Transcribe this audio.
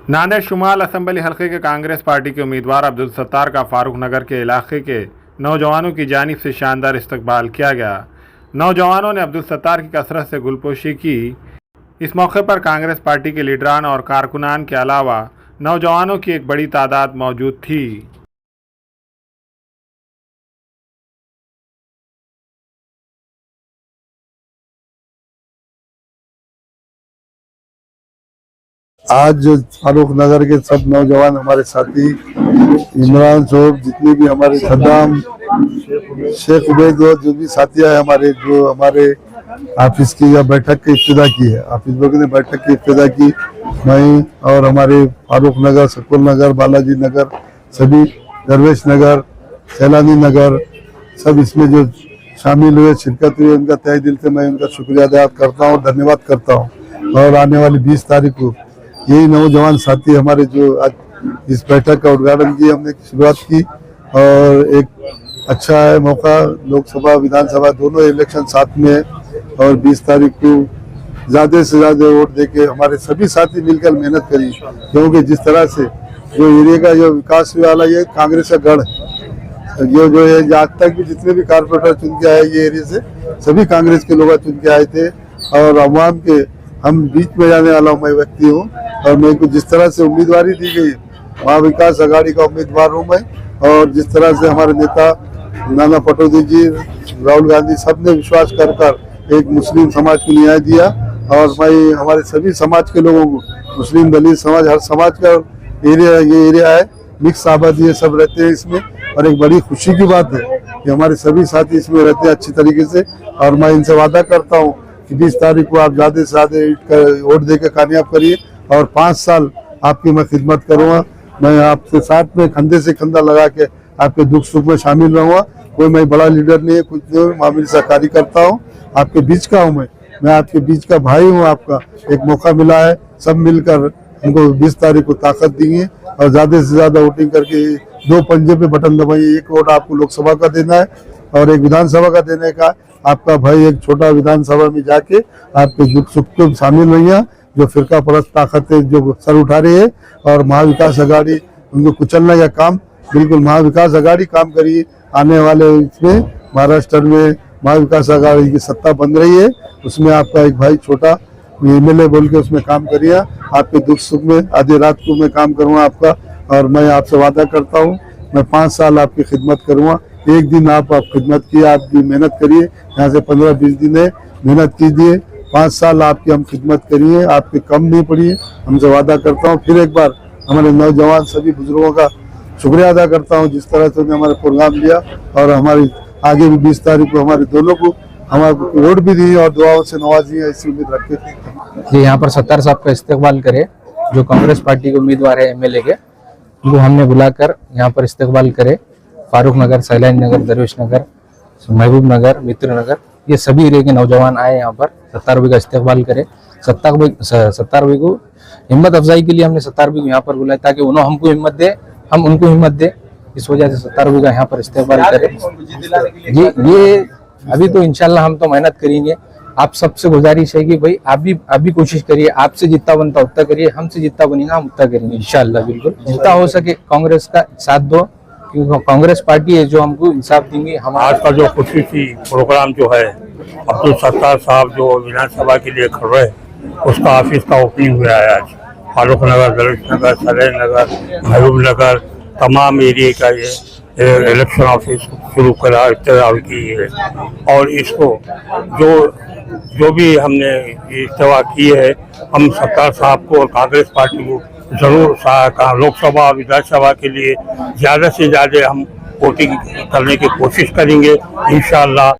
Nanded शुमाल assembly हलके के Congress party के उम्मीदवार अब्दुल सत्तार का फारूक नगर के इलाके के नौजवानों की जानिब से शानदार इस्तकबाल किया गया। नौजवानों ने अब्दुल सत्तार की कसरत से गुलपोशी की। इस मौके पर कांग्रेस पार्टी के लीडरान और कारकुनान के अलावा नौजवानों की एक बड़ी तादाद मौजूद थी। आज जो फारूक नगर के सब नौजवान हमारे साथी इमरान सोब, जितने भी हमारे सद्दाम, शेख उबैद, जो भी साथी है हमारे, जो हमारे ऑफिस की या बैठक की इब्तिदा की है, ऑफिस वर्ग ने बैठक की इब्तिदा की, मैं और हमारे फारूक नगर, शकुल नगर, बालाजी नगर, सभी दरवेश नगर, सैलानी नगर, सब इसमें जो शामिल हुए, शिरकत हुई, उनका तहे दिल से मैं उनका शुक्रिया अदा करता हूँ, धन्यवाद करता हूँ। और आने वाली 20 तारीख को यही नौजवान साथी हमारे जो आज इस बैठक का उद्घाटन की, हमने शुरुआत की, और एक अच्छा है मौका, लोकसभा विधानसभा दोनों इलेक्शन साथ में है, और 20 तारीख को ज़्यादा से ज़्यादा वोट देके हमारे सभी साथी मिलकर मेहनत करी, क्योंकि जिस तरह से जो एरिया का जो विकास हुआ वाला, ये कांग्रेस का गढ़ है। ये जो है आज तक भी जितने भी कारपोरेटर चुन के आए ये एरिया से, सभी कांग्रेस के लोग चुन के आए थे, और अवाम के हम बीच में जाने वाला मैं व्यक्ति हूँ, और मेरे को जिस तरह से उम्मीदवारी दी गई, महा विकास आघाड़ी का उम्मीदवार हूँ मैं, और जिस तरह से हमारे नेता नाना पटोदी जी, राहुल गांधी, सब ने विश्वास कर एक मुस्लिम समाज को न्याय दिया, और मैं हमारे सभी समाज के लोगों को, मुस्लिम, दलित समाज, हर समाज का एरिया, ये एरिया है, मिक्स आबादी है, सब रहते हैं इसमें, और एक बड़ी खुशी की बात है कि हमारे सभी साथी इसमें रहते हैं अच्छी तरीके से। और मैं इनसे वादा करता हूँ कि 20 तारीख को आप ज़्यादा से ज़्यादा वोट देकर कामयाब करिए, और 5 साल आपकी मैं खिदमत करूँगा। मैं आपके साथ में कंधे से कंधा लगा के आपके दुख सुख में शामिल रहूँगा। कोई मैं बड़ा लीडर नहीं है, कुछ नहीं है, मामूली सा कार्य करता हूँ, आपके बीच का हूँ मैं आपके बीच का भाई हूँ। आपका एक मौका मिला है, सब मिलकर हमको 20 तारीख को ताकत देंगे, और ज़्यादा से ज़्यादा वोटिंग करके 2 पंजे पे बटन दबाइए। एक वोट आपको लोकसभा का देना है और एक विधानसभा का देने का। आपका भाई एक छोटा विधानसभा में जाके आपके दुख सुख को शामिल रहिए। जो फिरका परस्त ताकतें जो सर उठा रही है, और महाविकास आघाड़ी उनको कुचलने का काम, बिल्कुल महाविकास आघाड़ी काम करिए। आने वाले इसमें महाराष्ट्र में महाविकास आघाड़ी की सत्ता बन रही है, उसमें आपका एक भाई छोटा MLA बोल के उसमें काम करिए। आपके दुख सुख में आधी रात को मैं काम करूँगा आपका, और मैं आपसे वादा करता हूँ मैं 5 साल आपकी खिदमत करूँगा। एक दिन आप खिदमत किए, आप भी मेहनत करिए, यहाँ से 15-20 दिन है, मेहनत कीजिए, 5 साल आपकी हम खिदमत करिए, आपके कम नहीं पड़िए, हमसे वादा करता हूँ। फिर एक बार हमारे नौजवान सभी बुजुर्गों का शुक्रिया अदा करता हूँ, जिस तरह से उन्होंने हमारा प्रोग्राम लिया, और हमारी आगे भी 20 तारीख को हमारे दोनों को हमारे वोट भी दी और दुआओं से नवाजी है, ऐसी उम्मीद रखते थे। यहाँ पर सत्तार साहब का इस्तेकबाल करे, जो कांग्रेस पार्टी के उम्मीदवार है MLA के, उनको हमने बुलाकर यहाँ पर इस्तेकबाल करे। फारूक नगर, सैलानी नगर, दरवेश नगर, महबूब नगर, मित्र नगर, ये सभी एरिया के नौजवान आए यहाँ पर सत्तार भाई का इस्तेकबाल करे। सत्तार भाई को हिम्मत अफजाई के लिए हमने सत्तार भाई को यहाँ पर बुलाया, ताकि उन्होंने हमको हिम्मत दे, हम उनको हिम्मत दे। इस वजह से सत्तार भाई का यहाँ पर इस्तेकबाल करे। ये अभी तो इंशाल्लाह हम तो मेहनत करेंगे। आप सबसे गुजारिश है कि भाई आप भी कोशिश करिए, आपसे जितना बनता उतना करिए, हमसे जितना बनेगा हम उतना करेंगे इंशाल्लाह। बिल्कुल जितना हो सके कांग्रेस का साथ दो, क्योंकि कांग्रेस पार्टी है जो हमको इंसाफ देंगे। हम आज का जो खुशी प्रोग्राम जो है, अब्दुल सत्तार साहब जो विधानसभा के लिए खड़ रहे, उसका ऑफिस का ओपनिंग हुआ है आज। फारूक नगर, दरवेश नगर, सैलानी नगर, महबूब नगर, तमाम एरिया का ये इलेक्शन ऑफिस शुरू करा, इफ्तिताह की है। और इसको जो भी हमने इस्तेवा की है, हम सत्तार साहब को और कांग्रेस पार्टी को जरूर लोकसभा और विधानसभा के लिए ज़्यादा से ज़्यादा हम वोटिंग करने की कोशिश करेंगे इंशाअल्लाह।